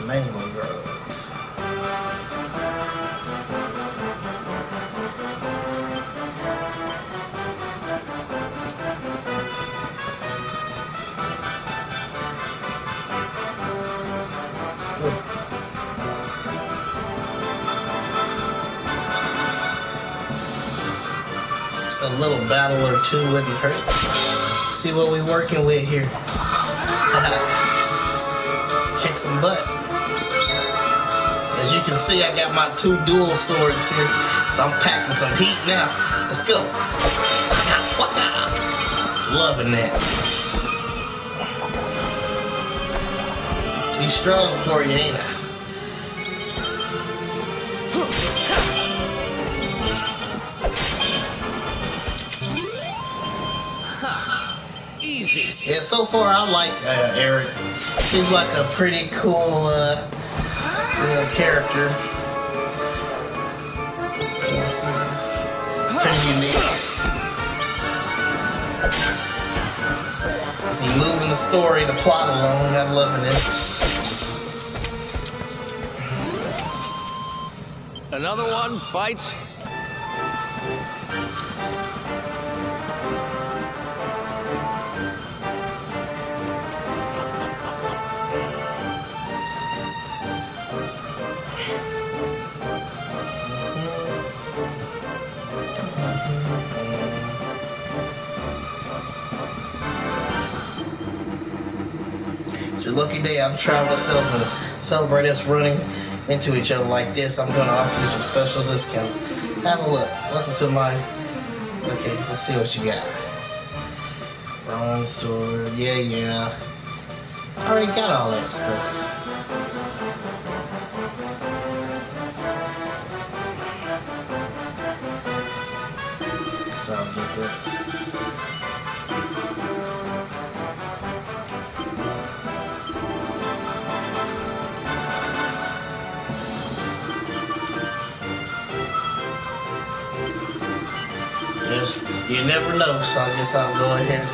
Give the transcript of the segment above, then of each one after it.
Mango Grove. Just a little battle or two wouldn't hurt. See what we're working with here. Let's kick some butt. As you can see, I got my 2 dual swords here, so I'm packing some heat now. Let's go. Loving that. Too strong for you, ain't I? Easy. Yeah, so far I like Eric. Seems like a pretty cool character. This is pretty unique. Is he moving the story, the plot along? I'm loving this. Another one bites. It's your lucky day. I'm a traveler salesman. Celebrate us running into each other like this. I'm going to offer you some special discounts. Have a look. Welcome to my... Okay, let's see what you got. Bronze sword. Yeah. I already got all that stuff. So I'll get that. You never know, so I guess I'll go ahead.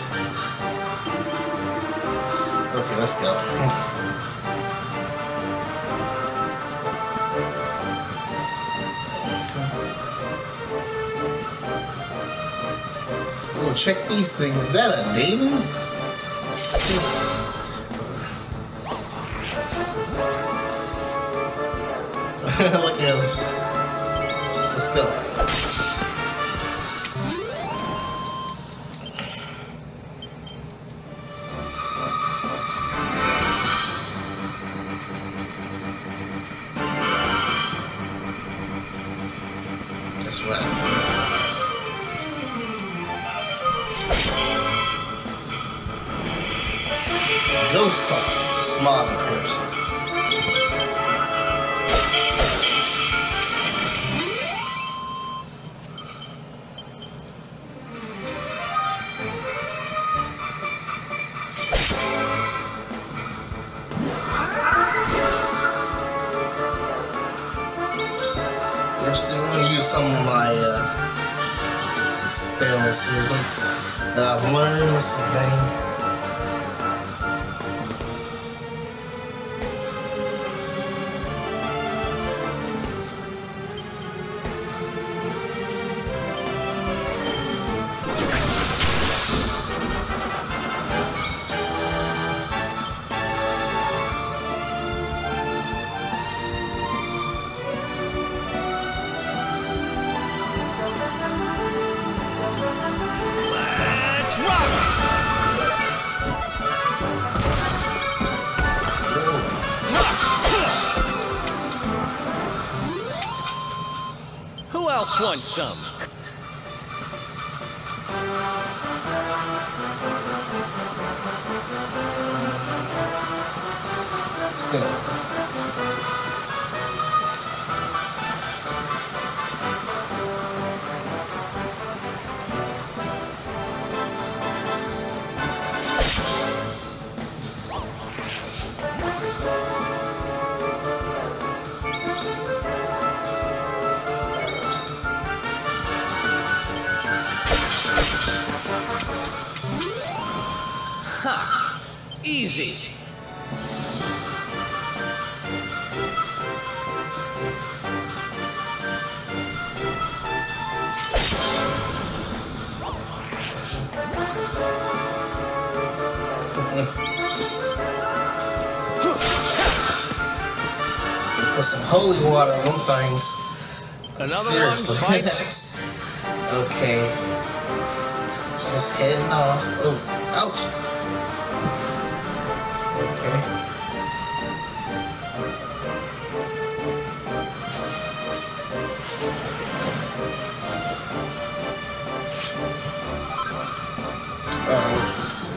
Okay, let's go. Oh, check these things. Is that a demon? Look at him. Let's go. Ghost Call. It's a smog person. So I'm gonna use some of my spells here that I've learned. Let's see, bang. Who else wants some? Let's go. Ha! Easy. Put some holy water on them things. Another Seriously. one bites. Okay. So just heading off. Oh, ouch. Okay. Let's...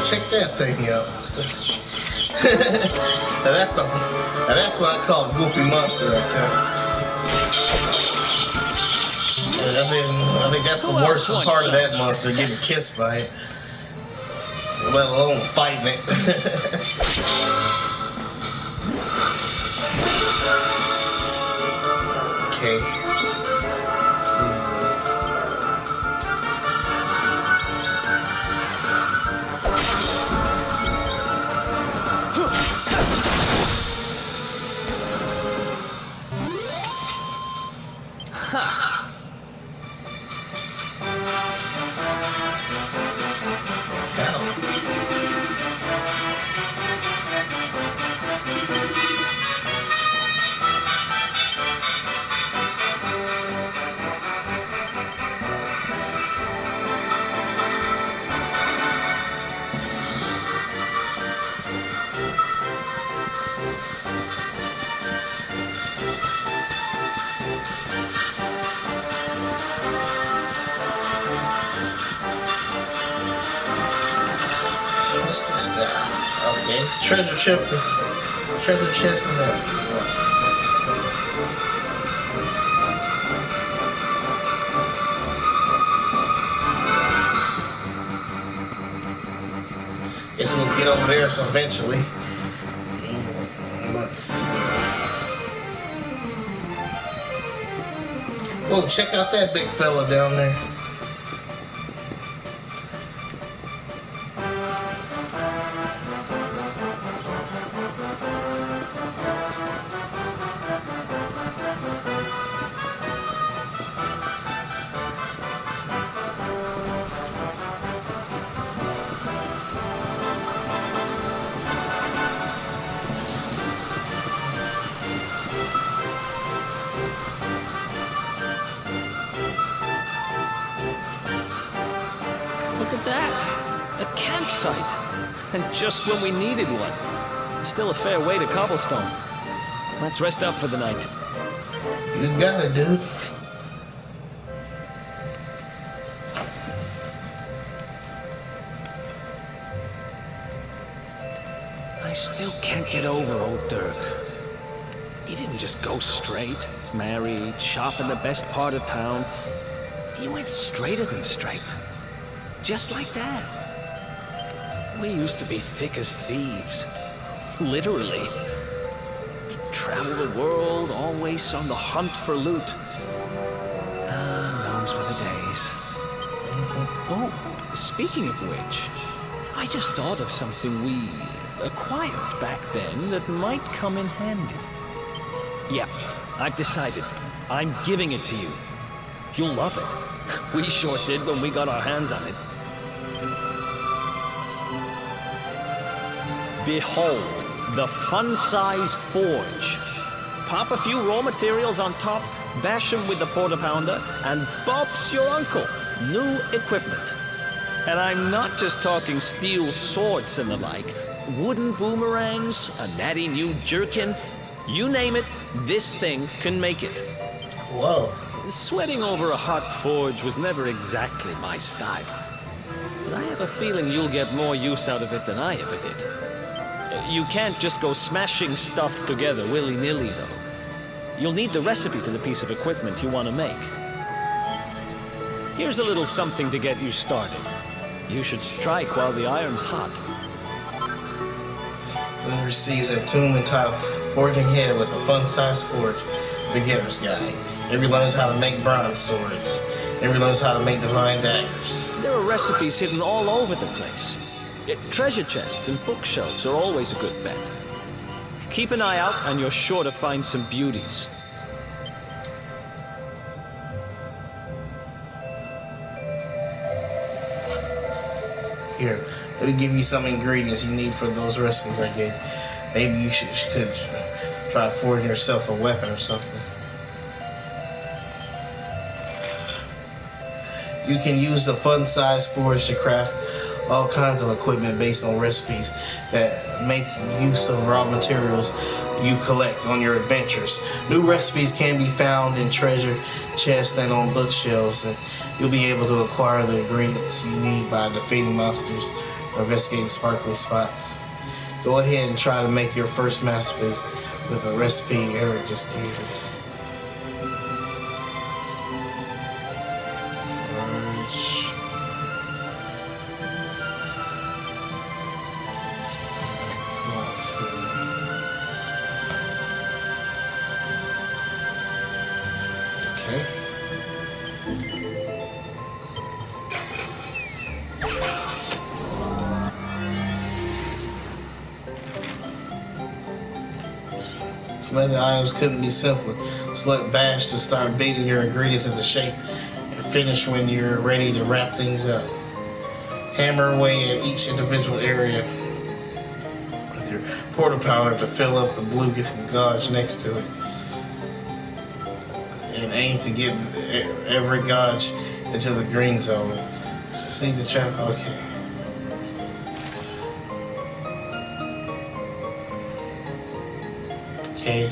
Check that thing out. That's what I call a goofy monster right there. I think that's the worst part of that monster, getting kissed by it. Let alone fighting it. Okay. Let's see. What's this now? Okay, treasure chest is empty. Guess we'll get over there so eventually. Let's see. Whoa, check out that big fella down there. Look at that! A campsite! And just when we needed one. Still a fair way to cobblestone. Let's rest up for the night. You got it, dude. I still can't get over old Dirk. He didn't just go straight, married, shop in the best part of town. He went straighter than straight. Just like that. We used to be thick as thieves. Literally. We'd travel the world, always on the hunt for loot. Those were the days. Oh, speaking of which, I just thought of something we acquired back then that might come in handy. Yep, I've decided. I'm giving it to you. You'll love it. We sure did when we got our hands on it. Behold, the fun-size forge. Pop a few raw materials on top, bash them with the porta pounder, and bop's your uncle. New equipment. And I'm not just talking steel swords and the like. Wooden boomerangs, a natty new jerkin. You name it, this thing can make it. Whoa. Sweating over a hot forge was never exactly my style. But I have a feeling you'll get more use out of it than I ever did. You can't just go smashing stuff together willy-nilly, though. You'll need the recipe to the piece of equipment you want to make. Here's a little something to get you started. You should strike while the iron's hot. One receives a tome entitled Forging Ahead with a Fun-Size Forge Beginner's Guide. Everyone learns how to make bronze swords. Emery learns how to make divine daggers. There are recipes hidden all over the place. Treasure chests and bookshelves are always a good bet. Keep an eye out and you're sure to find some beauties. Here, let me give you some ingredients you need for those recipes I gave. Maybe you could try forging yourself a weapon or something. You can use the fun-sized forge to craft all kinds of equipment based on recipes that make use of raw materials you collect on your adventures. New recipes can be found in treasure chests and on bookshelves, and you'll be able to acquire the ingredients you need by defeating monsters or investigating sparkly spots. Go ahead and try to make your first masterpiece with a recipe Eric just gave you. Let's see. Okay. Some of the items couldn't be simpler. Select Bash to start beating your ingredients into shape and finish when you're ready to wrap things up. Hammer away at each individual area with your porta powder to fill up the blue gauge next to it. And aim to get every gauge into the green zone. So see the trap? Okay. Okay.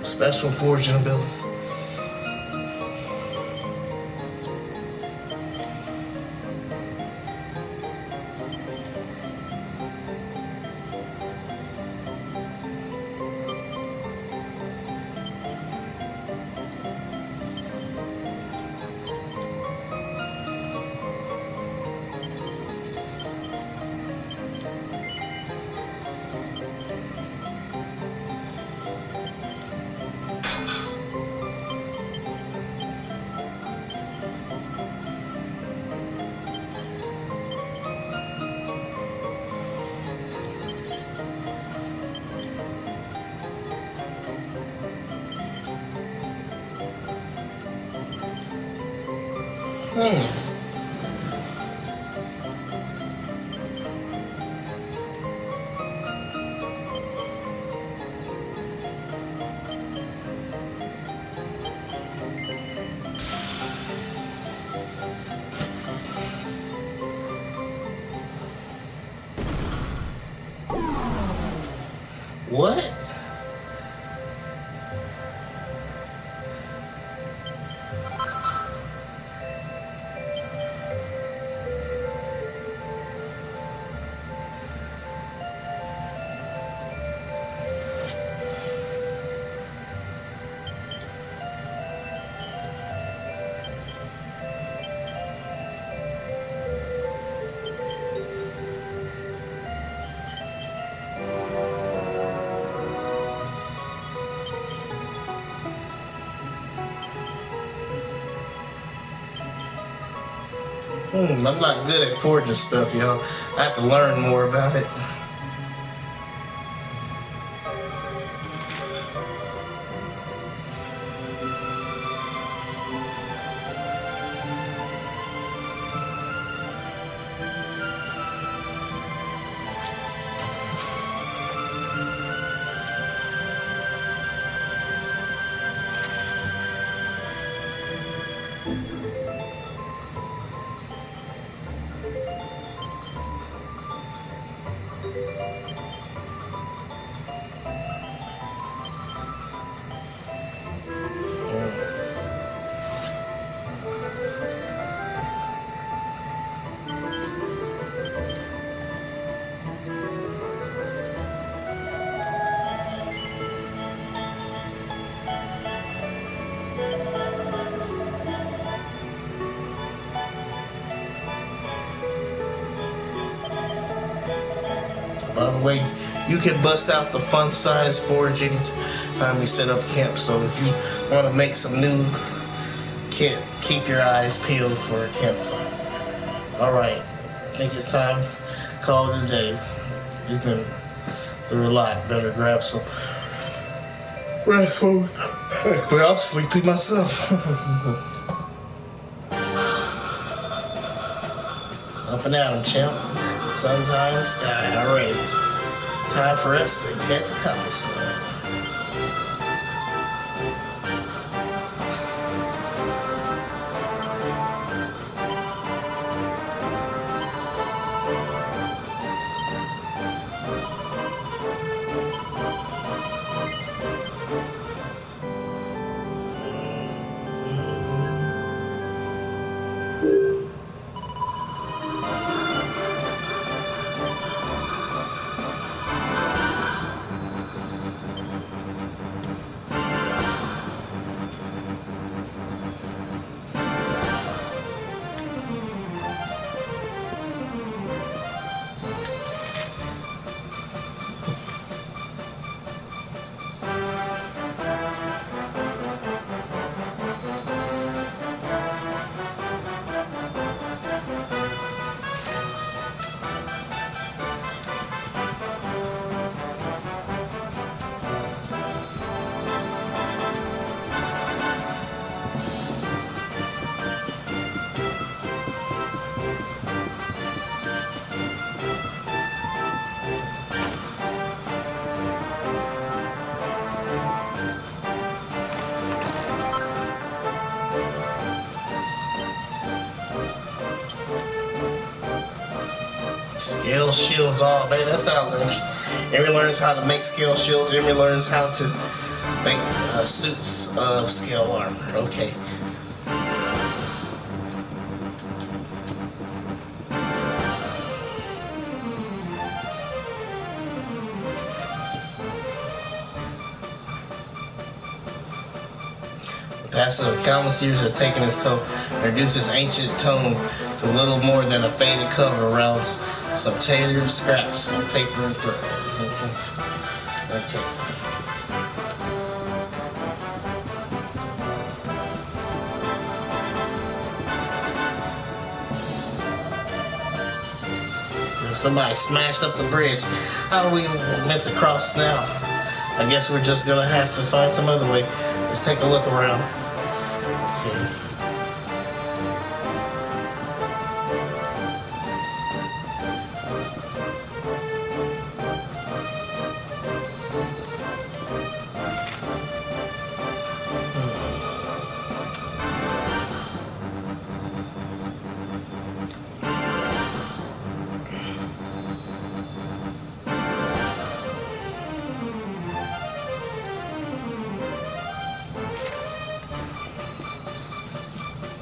Special forging ability. What? I'm not good at forging stuff, y'all. I have to learn more about it. By the way, you can bust out the fun size forge anytime we set up camp. So if you want to make some new kit, keep your eyes peeled for a campfire. Alright, I think it's time to call it a day. You've been through a lot. Better grab some rest food. Well, I'm sleepy myself. Up and at 'em, champ. Sun's high in the sky. Alright. Time for us to head to Cobblestone. Scale shields, oh man, that sounds interesting. Emery learns how to make scale shields. Emery learns how to make suits of scale armor. Okay. The passage of countless years has taken its toll and reduced its ancient tone to little more than a faded cover around some tattered scraps of paper and thread. Okay. Somebody smashed up the bridge. How are we meant to cross now? I guess we're just gonna have to find some other way. Let's take a look around. Okay.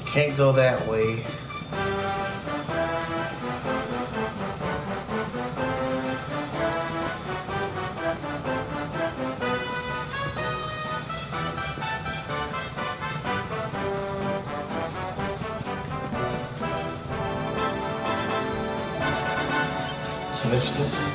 Can't go that way. Sniff.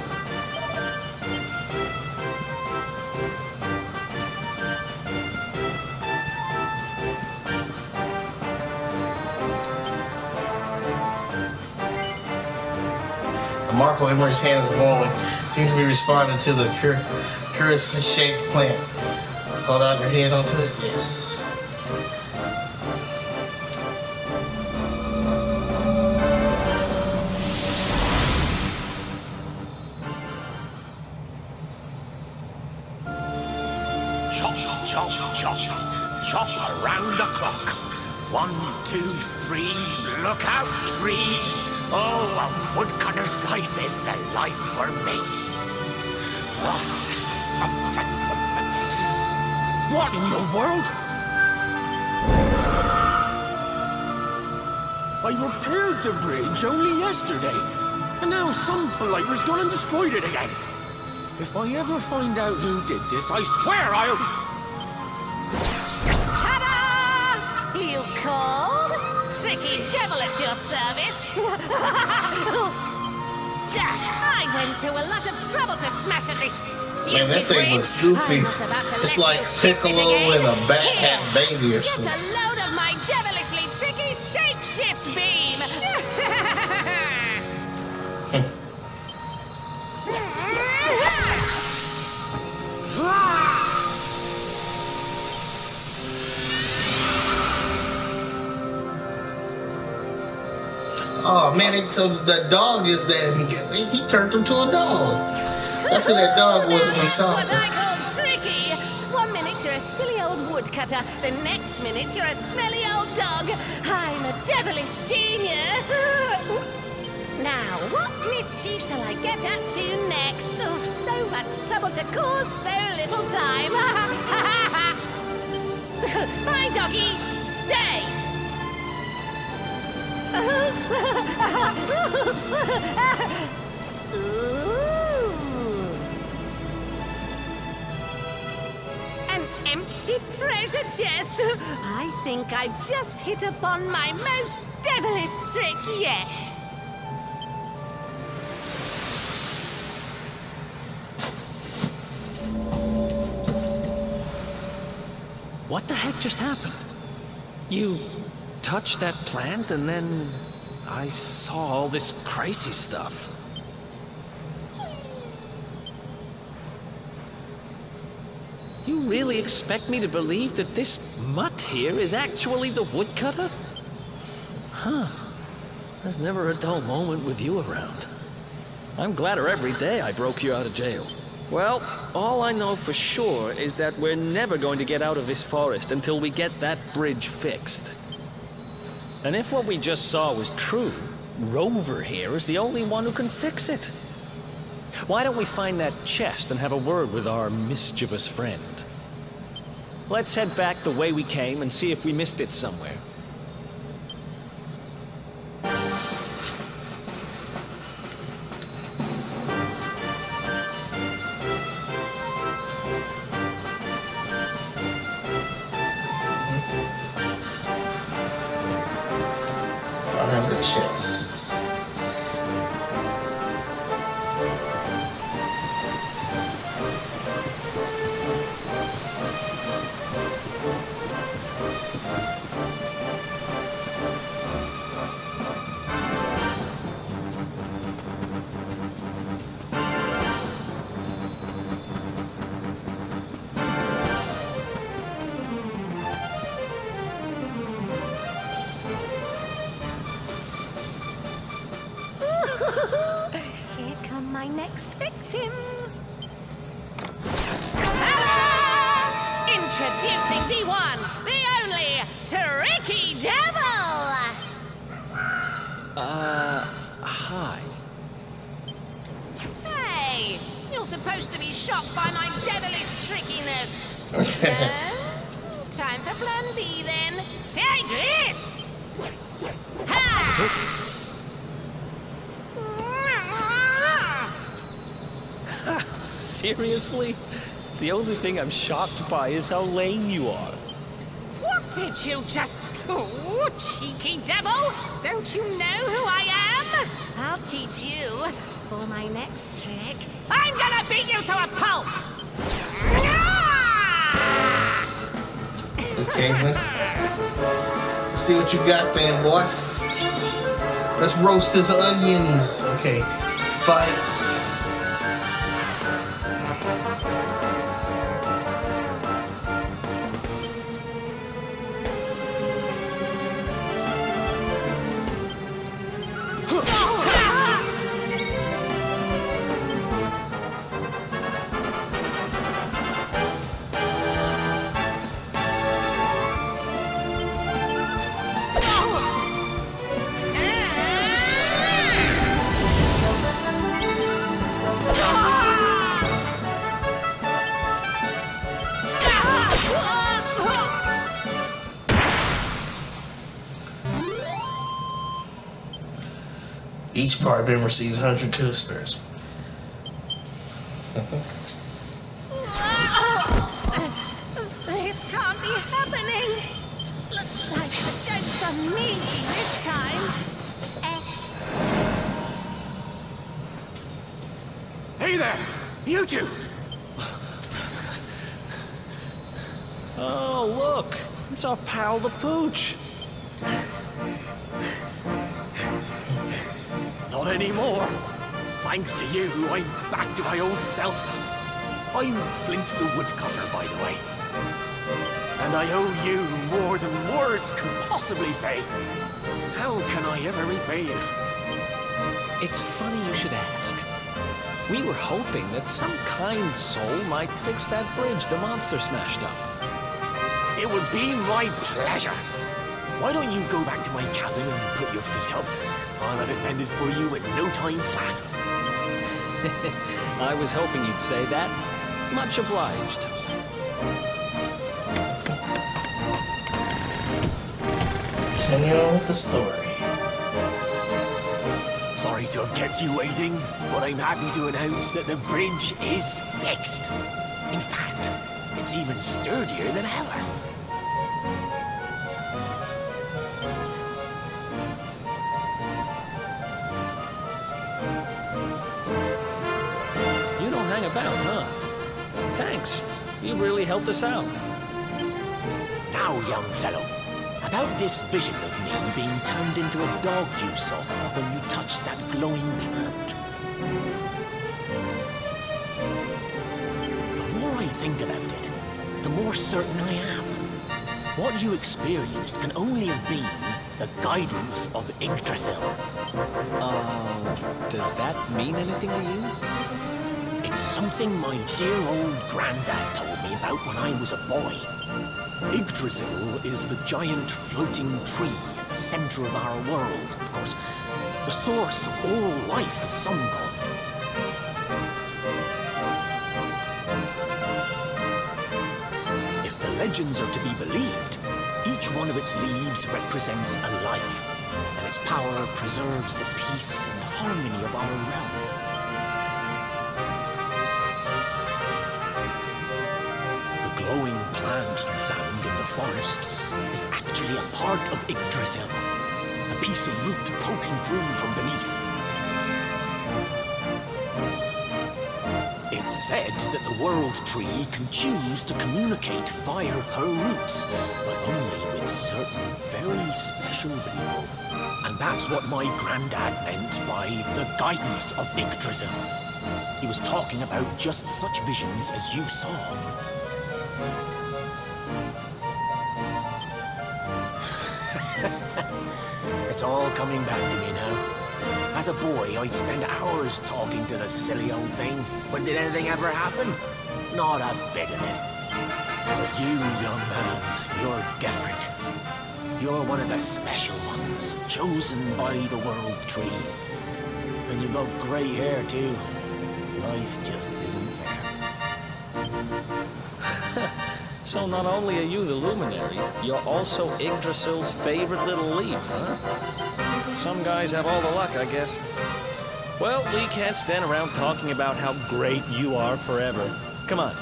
Marco Emery's hand is glowing. Seems to be responding to the curious-shaped plant. Hold out your hand onto it. Yes. Chop, chop, chop, chop around the clock. 1, 2, 3, look out, trees. Oh, a woodcutter's life is the life for me. What in the world? I repaired the bridge only yesterday, and now some blighter's gone and destroyed it again. If I ever find out who did this, I swear I'll... Ta-da! You called? Tricky devil at your service. I went to a lot of trouble to smash at this stupid Man, that thing bridge. looks goofy. I'm not about to It's let like you fix it Piccolo again. and a Bat Here, Hat baby or get something. a load of my devilishly tricky shapeshift beam. Oh man, so the dog is that he turned him to a dog. That's who that dog was when we saw That's what him. I call tricky. 1 minute you're a silly old woodcutter, the next minute you're a smelly old dog. I'm a devilish genius. Now, what mischief shall I get up to next? Oh, so much trouble to cause so little time. Bye, doggy. Stay. Ooh. An empty treasure chest. I think I've just hit upon my most devilish trick yet. What the heck just happened? You touched that plant and then I saw all this crazy stuff. You really expect me to believe that this mutt here is actually the woodcutter? Huh. There's never a dull moment with you around. I'm gladder every day I broke you out of jail. Well, all I know for sure is that we're never going to get out of this forest until we get that bridge fixed. And if what we just saw was true, Rover here is the only one who can fix it. Why don't we find that chest and have a word with our mischievous friend? Let's head back the way we came and see if we missed it somewhere. Behind the chest. Here come my next victims. Ta-da! Introducing the one, the only, Tricky Devil! Hi. Hey, you're supposed to be shocked by my devilish trickiness. No? Time for plan B then. Take this! Ha! Seriously? The only thing I'm shocked by is how lame you are. What did you just... Oh, cheeky devil! Don't you know who I am? I'll teach you. For my next trick, I'm gonna beat you to a pulp! Okay, then. Let's see what you got then, boy. Let's roast his onions. Okay. fights. Each part member receives 102 spirits. This can't be happening. Looks like the joke's on me this time. Hey there! You two! Oh, look! It's our pal the Pooch! Not anymore. Thanks to you, I'm back to my old self. I'm Flint the Woodcutter, by the way. And I owe you more than words can possibly say. How can I ever repay you? It's funny you should ask. We were hoping that some kind soul might fix that bridge the monster smashed up. It would be my pleasure. Why don't you go back to my cabin and put your feet up? I'll have it mended for you in no time flat. I was hoping you'd say that. Much obliged. Continue on with the story. Sorry to have kept you waiting, but I'm happy to announce that the bridge is fixed. In fact, it's even sturdier than ever. You don't hang about, huh? Thanks. You've really helped us out. Now, young fellow, about this vision of me being turned into a dog you saw when you touched that glowing plant. The more I think about it, the more certain I am. What you experienced can only have been the guidance of Yggdrasil. Does that mean anything to you? It's something my dear old granddad told me about when I was a boy. Yggdrasil is the giant floating tree at the center of our world, of course. The source of all life, as some call it. If the legends are to be believed, each one of its leaves represents a life, and its power preserves the peace and harmony of our realm. The glowing plant you found in the forest is actually a part of Yggdrasil, a piece of root poking through from beneath. It's said that the world tree can choose to communicate via her roots, but only with certain very special people. And that's what my granddad meant by the guidance of Yggdrasil. He was talking about just such visions as you saw. It's all coming back to me now. As a boy, I'd spend hours talking to the silly old thing. But did anything ever happen? Not a bit of it. But you, young man, you're different. You're one of the special ones, chosen by the World Tree. And you've got grey hair, too. Life just isn't fair. So not only are you the luminary, you're also Yggdrasil's favorite little leaf, huh? Some guys have all the luck, I guess. Well, we can't stand around talking about how great you are forever. Come on.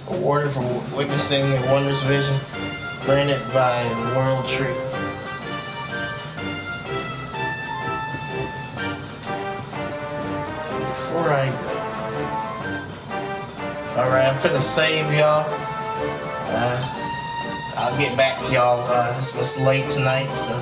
Awarded for witnessing the wondrous vision granted by the World Tree. Before I go. Alright, I'm finna save y'all. I'll get back to y'all. It was late tonight, so